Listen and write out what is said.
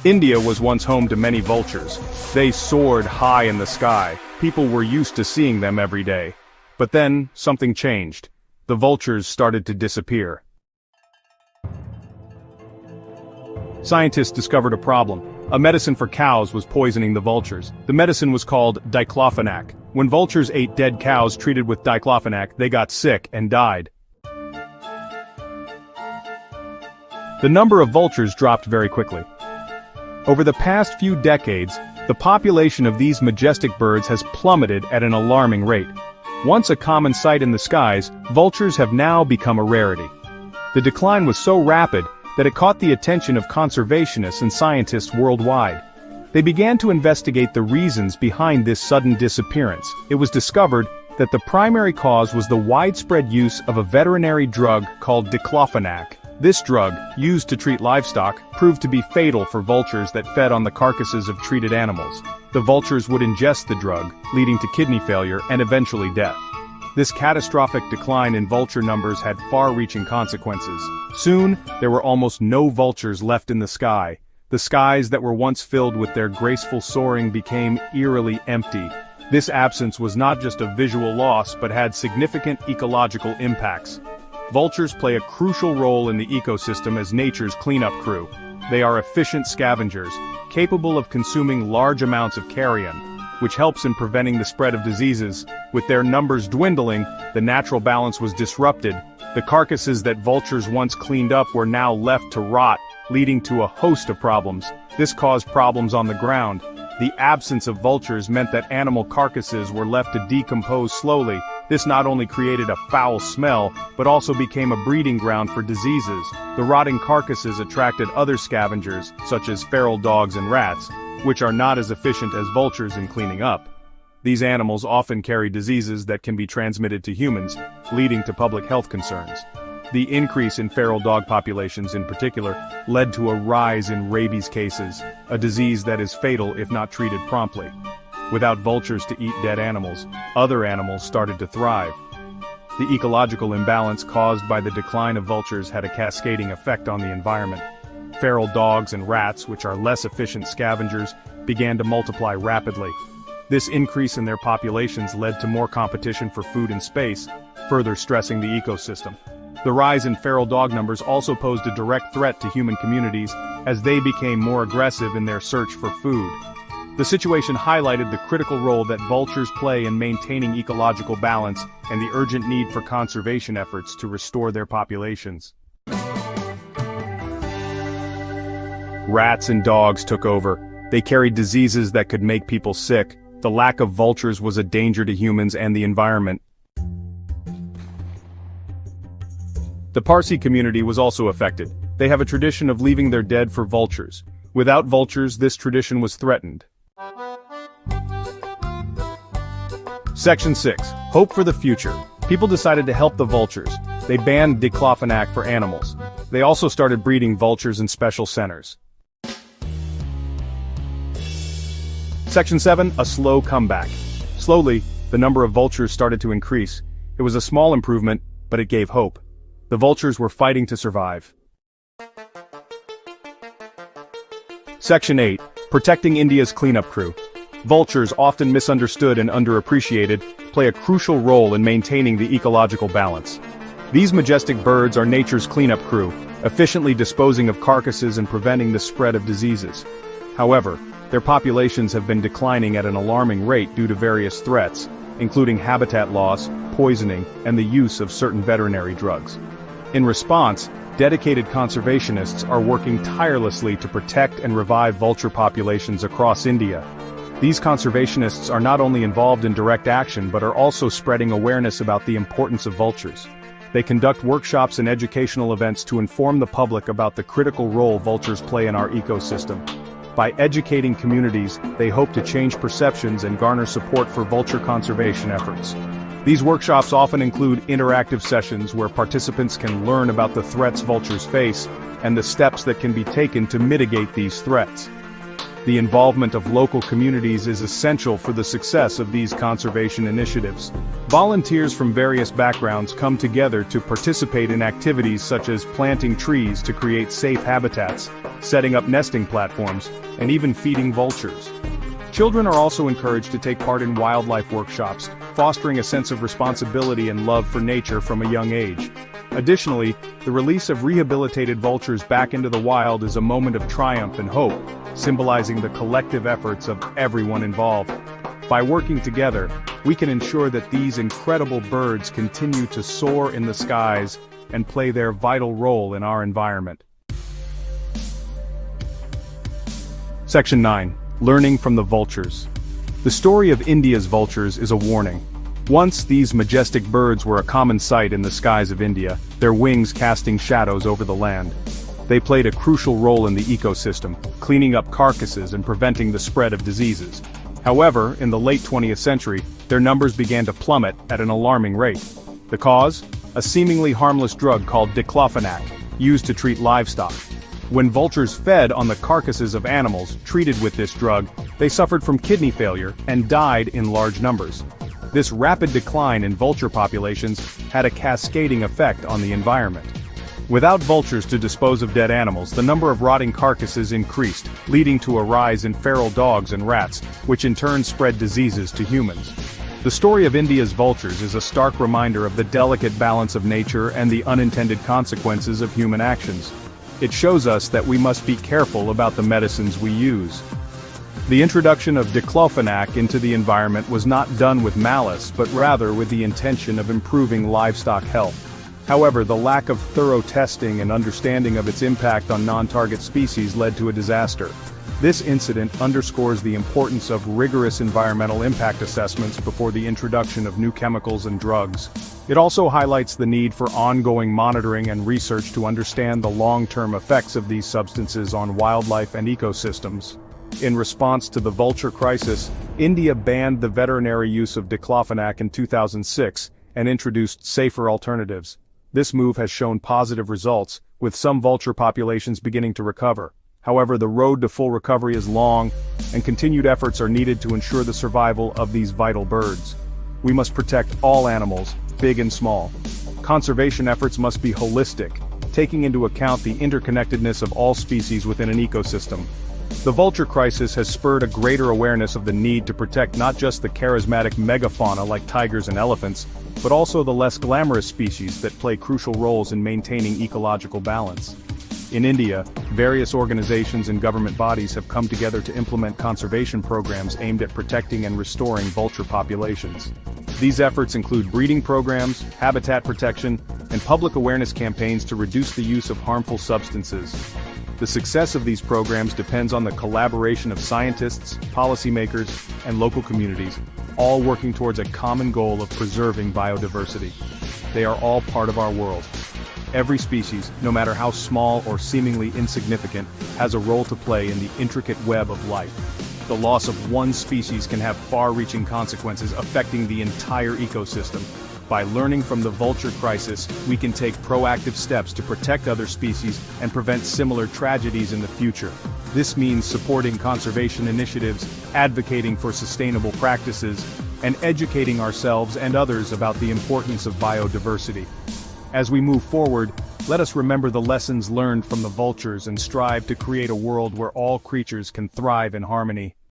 India was once home to many vultures. They soared high in the sky. People were used to seeing them every day. But then, something changed. The vultures started to disappear. Scientists discovered a problem. A medicine for cows was poisoning the vultures. The medicine was called diclofenac. When vultures ate dead cows treated with diclofenac, they got sick and died. The number of vultures dropped very quickly. Over the past few decades, the population of these majestic birds has plummeted at an alarming rate. Once a common sight in the skies, vultures have now become a rarity. The decline was so rapid that it caught the attention of conservationists and scientists worldwide. They began to investigate the reasons behind this sudden disappearance. It was discovered that the primary cause was the widespread use of a veterinary drug called diclofenac. This drug, used to treat livestock, proved to be fatal for vultures that fed on the carcasses of treated animals. The vultures would ingest the drug, leading to kidney failure and eventually death. This catastrophic decline in vulture numbers had far-reaching consequences. Soon, there were almost no vultures left in the sky. The skies that were once filled with their graceful soaring became eerily empty. This absence was not just a visual loss but had significant ecological impacts. Vultures play a crucial role in the ecosystem as nature's cleanup crew. They are efficient scavengers, capable of consuming large amounts of carrion, which helps in preventing the spread of diseases. With their numbers dwindling, the natural balance was disrupted. The carcasses that vultures once cleaned up were now left to rot, leading to a host of problems. This caused problems on the ground. The absence of vultures meant that animal carcasses were left to decompose slowly. This not only created a foul smell, but also became a breeding ground for diseases. The rotting carcasses attracted other scavengers, such as feral dogs and rats, which are not as efficient as vultures in cleaning up. These animals often carry diseases that can be transmitted to humans, leading to public health concerns. The increase in feral dog populations in particular led to a rise in rabies cases, a disease that is fatal if not treated promptly. Without vultures to eat dead animals, other animals started to thrive. The ecological imbalance caused by the decline of vultures had a cascading effect on the environment. Feral dogs and rats, which are less efficient scavengers, began to multiply rapidly. This increase in their populations led to more competition for food and space, further stressing the ecosystem. The rise in feral dog numbers also posed a direct threat to human communities as they became more aggressive in their search for food. The situation highlighted the critical role that vultures play in maintaining ecological balance and the urgent need for conservation efforts to restore their populations. Rats and dogs took over. They carried diseases that could make people sick. The lack of vultures was a danger to humans and the environment. The Parsi community was also affected. They have a tradition of leaving their dead for vultures. Without vultures, this tradition was threatened. Section 6. Hope for the future. People decided to help the vultures. They banned diclofenac for animals. They also started breeding vultures in special centers. Section 7. A slow comeback. Slowly, the number of vultures started to increase. It was a small improvement, but it gave hope. The vultures were fighting to survive. Section 8. Protecting India's cleanup crew. Vultures, often misunderstood and underappreciated, play a crucial role in maintaining the ecological balance. These majestic birds are nature's cleanup crew, efficiently disposing of carcasses and preventing the spread of diseases. However, their populations have been declining at an alarming rate due to various threats, including habitat loss, poisoning, and the use of certain veterinary drugs. In response, dedicated conservationists are working tirelessly to protect and revive vulture populations across India. These conservationists are not only involved in direct action but are also spreading awareness about the importance of vultures. They conduct workshops and educational events to inform the public about the critical role vultures play in our ecosystem. By educating communities, they hope to change perceptions and garner support for vulture conservation efforts. These workshops often include interactive sessions where participants can learn about the threats vultures face and the steps that can be taken to mitigate these threats. The involvement of local communities is essential for the success of these conservation initiatives. Volunteers from various backgrounds come together to participate in activities such as planting trees to create safe habitats, setting up nesting platforms, and even feeding vultures. Children are also encouraged to take part in wildlife workshops, fostering a sense of responsibility and love for nature from a young age. Additionally, the release of rehabilitated vultures back into the wild is a moment of triumph and hope, symbolizing the collective efforts of everyone involved. By working together, we can ensure that these incredible birds continue to soar in the skies and play their vital role in our environment. Section 9. Learning from the vultures. The story of India's vultures is a warning. Once these majestic birds were a common sight in the skies of India, their wings casting shadows over the land. They played a crucial role in the ecosystem, cleaning up carcasses and preventing the spread of diseases. However, in the late 20th century, their numbers began to plummet at an alarming rate. The cause? A seemingly harmless drug called diclofenac, used to treat livestock. When vultures fed on the carcasses of animals treated with this drug, they suffered from kidney failure and died in large numbers. This rapid decline in vulture populations had a cascading effect on the environment. Without vultures to dispose of dead animals, the number of rotting carcasses increased, leading to a rise in feral dogs and rats, which in turn spread diseases to humans. The story of India's vultures is a stark reminder of the delicate balance of nature and the unintended consequences of human actions. It shows us that we must be careful about the medicines we use. The introduction of diclofenac into the environment was not done with malice, but rather with the intention of improving livestock health. However, the lack of thorough testing and understanding of its impact on non-target species led to a disaster. This incident underscores the importance of rigorous environmental impact assessments before the introduction of new chemicals and drugs. It also highlights the need for ongoing monitoring and research to understand the long-term effects of these substances on wildlife and ecosystems. In response to the vulture crisis, India banned the veterinary use of diclofenac in 2006 and introduced safer alternatives. This move has shown positive results, with some vulture populations beginning to recover. However, the road to full recovery is long, and continued efforts are needed to ensure the survival of these vital birds. We must protect all animals, big and small. Conservation efforts must be holistic, taking into account the interconnectedness of all species within an ecosystem. The vulture crisis has spurred a greater awareness of the need to protect not just the charismatic megafauna like tigers and elephants, but also the less glamorous species that play crucial roles in maintaining ecological balance. In India, various organizations and government bodies have come together to implement conservation programs aimed at protecting and restoring vulture populations. These efforts include breeding programs, habitat protection, and public awareness campaigns to reduce the use of harmful substances. The success of these programs depends on the collaboration of scientists, policymakers, and local communities, all working towards a common goal of preserving biodiversity. They are all part of our world. Every species, no matter how small or seemingly insignificant, has a role to play in the intricate web of life. The loss of one species can have far-reaching consequences affecting the entire ecosystem. By learning from the vulture crisis, we can take proactive steps to protect other species and prevent similar tragedies in the future. This means supporting conservation initiatives, advocating for sustainable practices, and educating ourselves and others about the importance of biodiversity. As we move forward, let us remember the lessons learned from the vultures and strive to create a world where all creatures can thrive in harmony.